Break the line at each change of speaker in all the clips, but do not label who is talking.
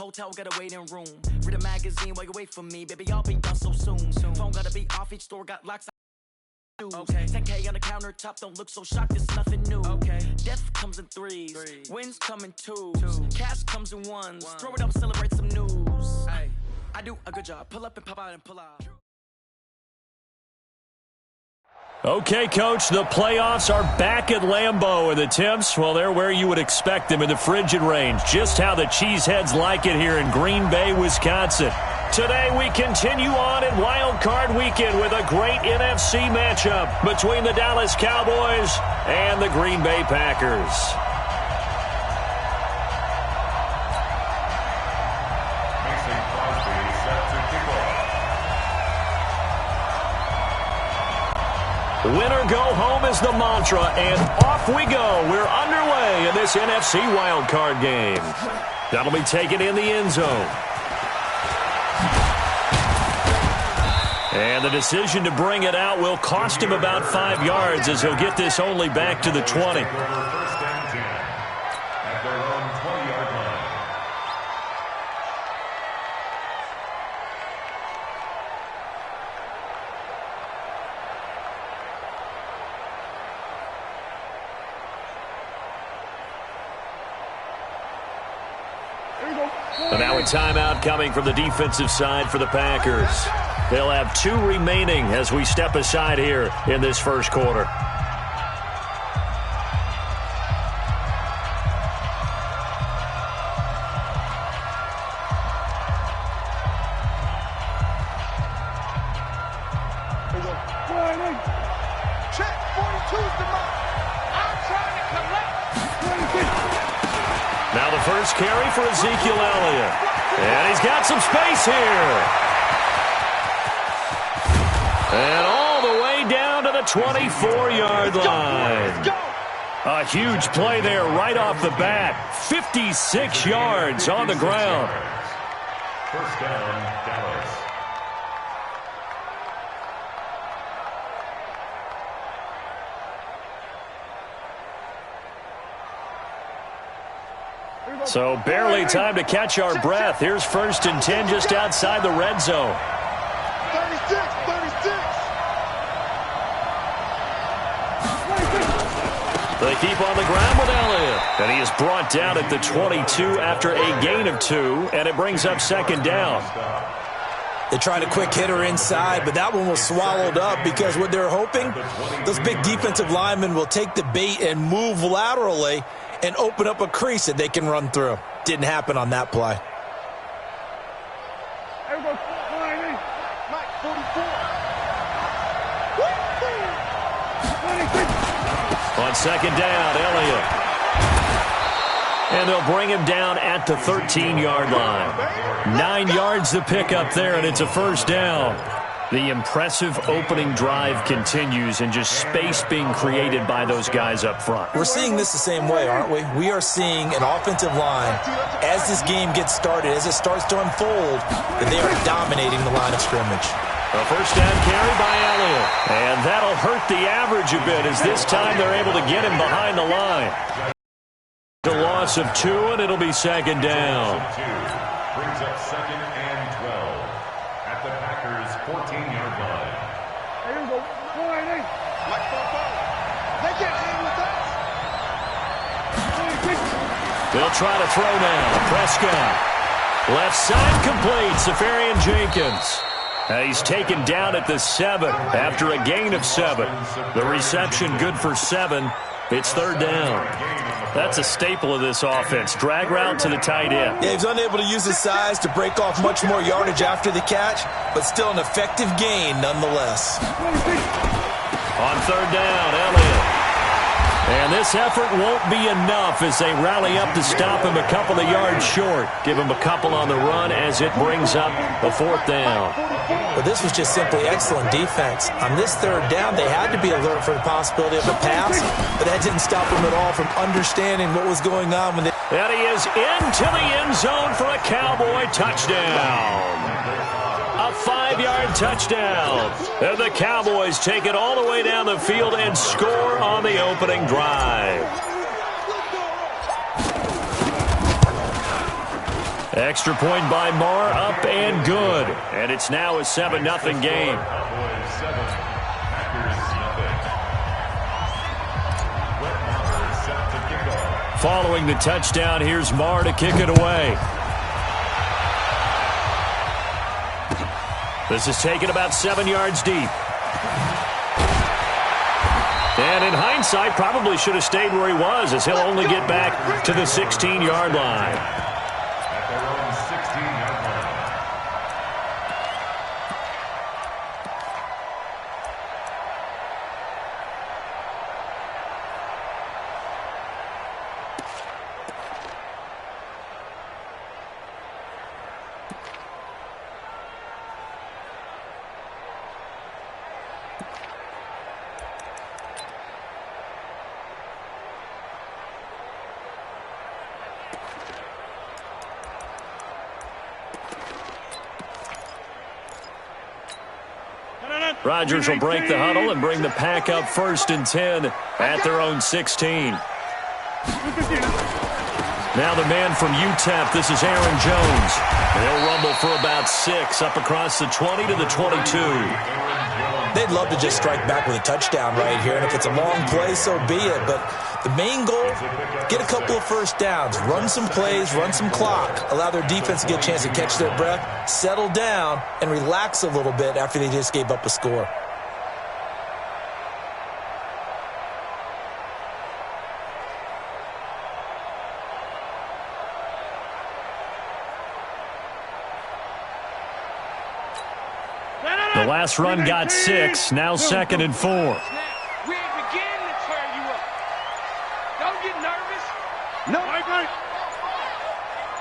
Hotel got a waiting room. Read a magazine while you wait for me. Baby, I'll be done so soon. Phone gotta be off, each store got locks. Okay. 10K on the countertop, don't look so shocked, it's nothing new. Okay. Death comes in threes, wins come in twos, cash comes in ones. Throw it up, celebrate some news. Ay. I do a good job, pull up and pop out and pull out.
Okay, Coach, the playoffs are back at Lambeau, and the temps, well, they're where you would expect them in the frigid range. Just how the Cheeseheads like it here in Green Bay, Wisconsin. Today we continue on in Wild Card Weekend with a great NFC matchup between the Dallas Cowboys and the Green Bay Packers. Winner go home is the mantra, and off we go. We're underway in this NFC wildcard game. That'll be taken in the end zone. And the decision to bring it out will cost him about 5 yards as he'll get this only back to the 20. And now a timeout coming from the defensive side for the Packers. They'll have 2 remaining as we step aside here in this first quarter.
Check, 42's the mark. I'm trying to collect.
Now the first carry for Ezekiel Elliott. And he's got some space here. And all the way down to the 24-yard line. A huge play there right off the bat. 56 yards on the ground.
First down, Dallas.
So barely time to catch our breath. Here's 1st and 10 just outside the red zone.
36.
They keep on the ground with Elliott. And he is brought down at the 22 after a gain of 2, and it brings up 2nd down.
They tried a quick hitter inside, but that one was swallowed up because what they're hoping, those big defensive linemen will take the bait and move laterally and open up a crease that they can run through. Didn't happen on that play.
Mike, 44.
On 2nd down, Elliott. And they'll bring him down at the 13-yard line. 9 yards to pick up there, and it's a 1st down. The impressive opening drive continues, and just space being created by those guys up front.
We're seeing this the same way, aren't we? We are seeing an offensive line, as this game gets started, as it starts to unfold, that they are dominating the line of scrimmage.
A 1st down carry by Elliott. And that'll hurt the average a bit, as this time they're able to get him behind the line. The loss of 2, and it'll be 2nd down.
Brings up 2nd and 12 at the Packers' 14-yard line.
Here we go. Mike, they can't hang with us.
They'll try to throw now. Prescott. Left side complete. Safarian Jenkins. He's taken down at the 7 after a gain of 7. The reception good for 7. It's 3rd down. That's a staple of this offense. Drag route to the tight end.
Yeah, he's unable to use his size to break off much more yardage after the catch, but still an effective gain nonetheless.
On 3rd down, Elliott. And this effort won't be enough as they rally up to stop him a couple of yards short. Give him a couple on the run as it brings up a 4th down.
But this was just simply excellent defense. On this 3rd down, they had to be alert for the possibility of a pass, but that didn't stop them at all from understanding what was going on. When they
and he is into the end zone for a Cowboy touchdown. A 5-yard touchdown. And the Cowboys take it all the way down the field and score on the opening drive. Extra point by Marr, up and good. And it's now a 7-0 game. Following the touchdown, here's Marr to kick it away. This is taken about 7 yards deep. And in hindsight, probably should have stayed where he was, as he'll only get back to the 16-yard line.
At their own 16-yard line.
Rodgers will break the huddle and bring the pack up 1st and 10 at their own 16. Now the man from UTEP, this is Aaron Jones. They'll rumble for about 6 up across the 20 to the 22.
They'd love to just strike back with a touchdown right here, and if it's a long play, so be it. But the main goal, get a couple of first downs, run some plays, run some clock, allow their defense to get a chance to catch their breath, settle down, and relax a little bit after they just gave up a score.
The last run got 6, now 2nd and 4.
We ain't beginning to tear you up. Don't get nervous. No.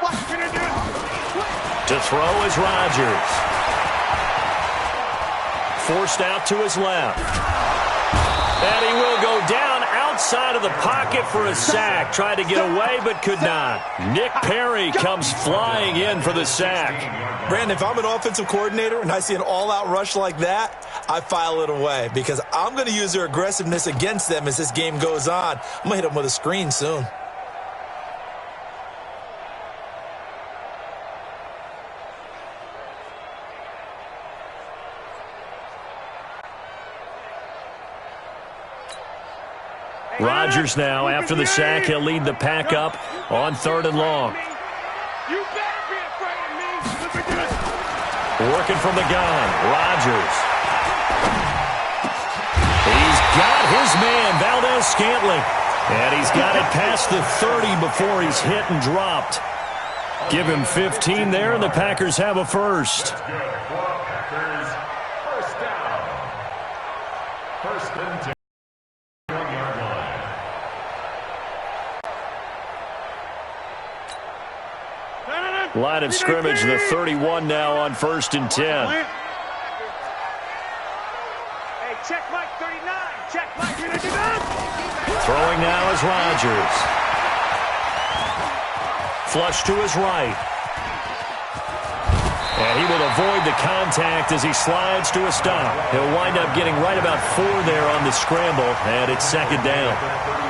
What can I do?
To throw is Rodgers. Forced out to his left. And he will go down outside of the pocket for a sack. Tried to get away but could not. Nick Perry comes flying in for the sack.
Brandon, if I'm an offensive coordinator and I see an all-out rush like that, I file it away because I'm going to use their aggressiveness against them as this game goes on. I'm going to hit them with a screen soon.
Rodgers now, after the sack, he'll lead the pack up on 3rd and long.
You better be afraid of me.
Working from the gun, Rodgers. He's got his man, Valdez-Scantling. And he's got it past the 30 before he's hit and dropped. Give him 15 there, and the Packers have a first.
That's good for Packers. First down. 1st and 10. 1-yard line.
Line of scrimmage, the 31 now on 1st and 10.
Hey, check Mike 39. Check Mike 39.
Throwing now is Rodgers. Flush to his right. And he will avoid the contact as he slides to a stop. He'll wind up getting right about 4 there on the scramble, and it's 2nd down.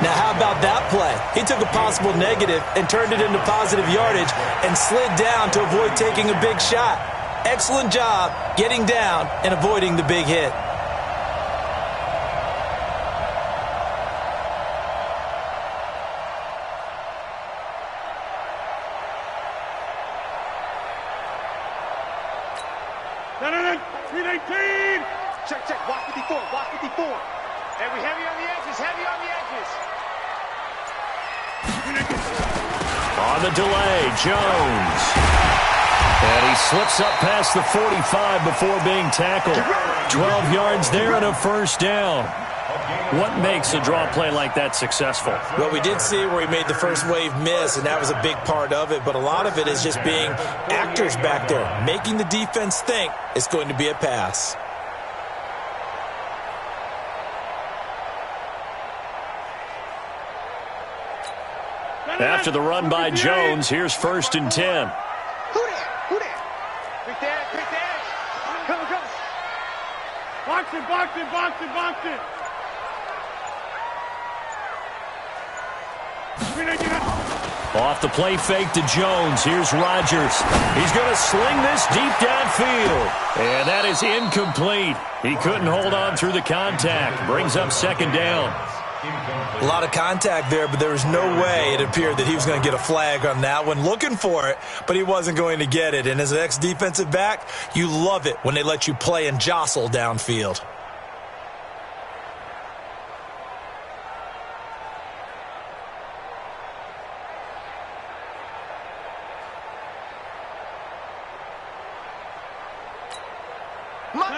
Now, how about that play? He took a possible negative and turned it into positive yardage and slid down to avoid taking a big shot. Excellent job getting down and avoiding the big hit.
Check. Block 54. Hey, we heavy on the edges.
On the delay, Jones. And he slips up past the 45 before being tackled. 12 yards there and a first down. What makes a draw play like that successful?
Well, we did see where he made the first wave miss, and that was a big part of it. But a lot of it is just being actors back there, making the defense think it's going to be a pass.
After the run by Jones, here's 1st and 10.
Who there? Quick dash. Come. Box it.
Off the play fake to Jones. Here's Rodgers. He's going to sling this deep downfield. And that is incomplete. He couldn't hold on through the contact. Brings up second down.
A lot of contact there, but there was no way it appeared that he was going to get a flag on that one. Looking for it, but he wasn't going to get it. And as an ex-defensive back, you love it when they let you play and jostle downfield.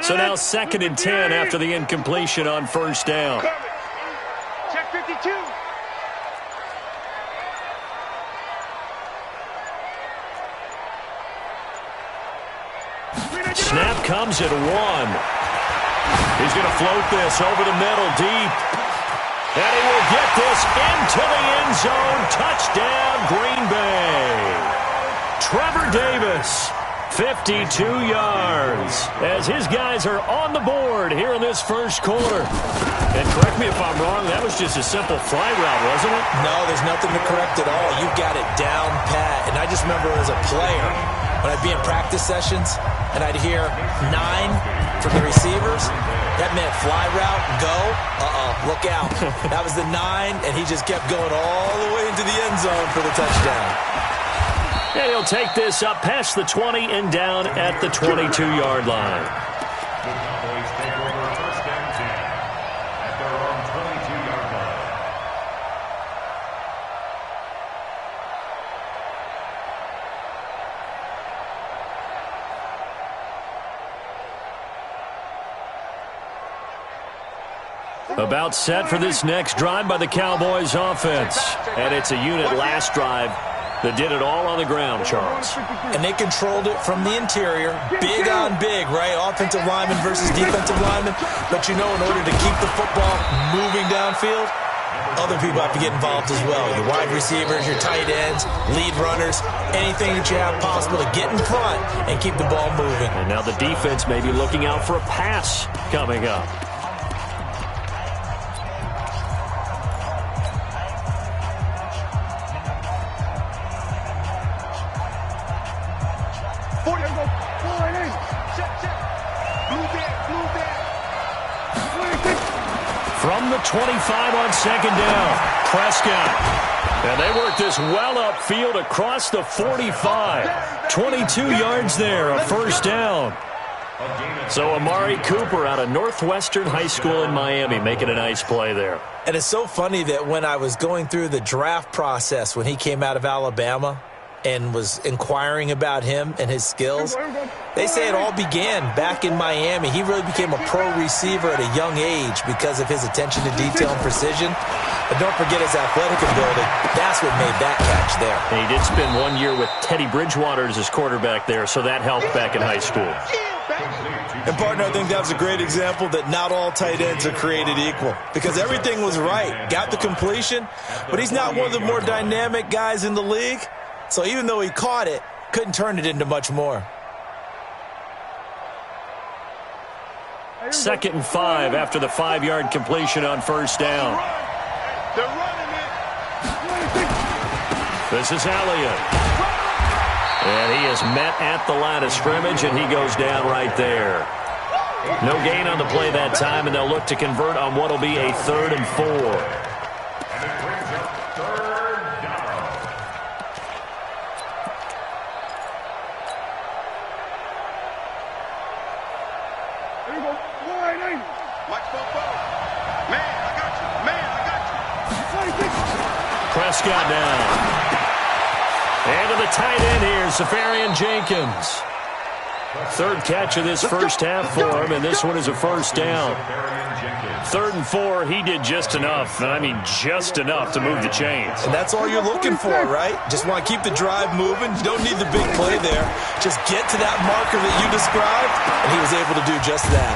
So now 2nd and 10 after the incompletion on first down.
Check 52.
Snap comes at 1. He's going to float this over the middle deep. And he will get this into the end zone. Touchdown, Green Bay. Trevor Davis. 52 yards as his guys are on the board here in this first quarter. And correct me if I'm wrong, that was just a simple fly route, wasn't it?
No, there's nothing to correct at all. You've got it down pat. And I just remember as a player, when I'd be in practice sessions and I'd hear 9 from the receivers, that meant fly route, go, look out. That was the 9, and he just kept going all the way into the end zone for the touchdown.
And he'll take this up past the 20 and down at the 22-yard line.
The Cowboys take over first and 10 at their own 22-yard line.
About set for this next drive by the Cowboys offense. And it's a unit last drive that did it all on the ground, Charles.
And they controlled it from the interior, big on big, right? Offensive lineman versus defensive lineman. But you know, in order to keep the football moving downfield, other people have to get involved as well. Your wide receivers, your tight ends, lead runners, anything that you have possible to get in front and keep the ball moving.
And now the defense may be looking out for a pass coming up. From the 25 on second down, Prescott. And they work this well upfield across the 45. 22 yards there, a first down. So Amari Cooper out of Northwestern High School in Miami making a nice play there.
And it's so funny that when I was going through the draft process when he came out of Alabama and was inquiring about him and his skills, they say it all began back in Miami. He really became a pro receiver at a young age because of his attention to detail and precision. But don't forget his athletic ability. That's what made that catch there.
And he did spend 1 year with Teddy Bridgewater as his quarterback there, so that helped back in high school.
And, partner, I think that was a great example that not all tight ends are created equal because everything was right. Got the completion, but he's not one of the more dynamic guys in the league. So even though he caught it, couldn't turn it into much more.
2nd and 5 after the 5-yard completion on first down.
They're running it.
This is Elliott. And he is met at the line of scrimmage, and he goes down right there. No gain on the play that time, and they'll look to convert on what will be a 3rd and 4.
And it brings up third down.
There you go. Wide in. Watch both balls. Man, I got you. Man, I got you.
Prescott down. And to the tight end here, Safarian Jenkins. 3rd catch of this first half for him, and this one is a first down. 3rd and 4, he did just enough. I mean, just enough to move the chains.
And that's all you're looking for, right? Just want to keep the drive moving. You don't need the big play there. Just get to that marker that you described, and he was able to do just that.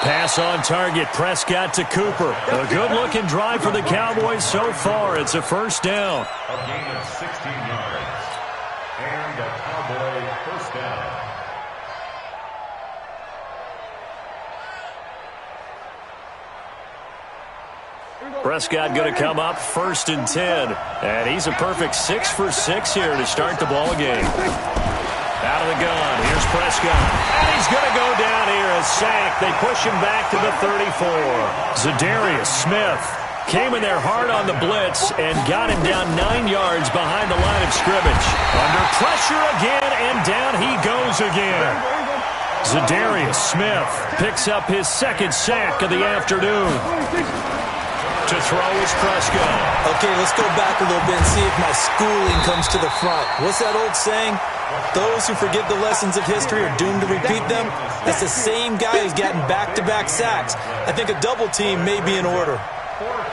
Pass on target, Prescott to Cooper. A good-looking drive for the Cowboys so far. It's a first down.
A gain of 16 yards. And a Cowboy first down.
Prescott going to come up 1st and 10. And he's a perfect 6 for 6 here to start the ball game. Out of the gun, here's Prescott. And he's going to go down here, a sack. They push him back to the 34. Za'Darius Smith came in there hard on the blitz and got him down 9 yards behind the line of scrimmage. Under pressure again, and down he goes again. Za'Darius Smith picks up his 2nd sack of the afternoon. To throw is Prescott.
Okay, let's go back a little bit and see if my schooling comes to the front. What's that old saying? Those who forget the lessons of history are doomed to repeat them. That's the same guy who's gotten back-to-back sacks. I think a double team may be in order.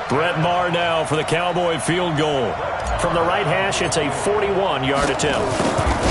Brett Maher now for the Cowboy field goal. From the right hash, it's a 41-yard attempt.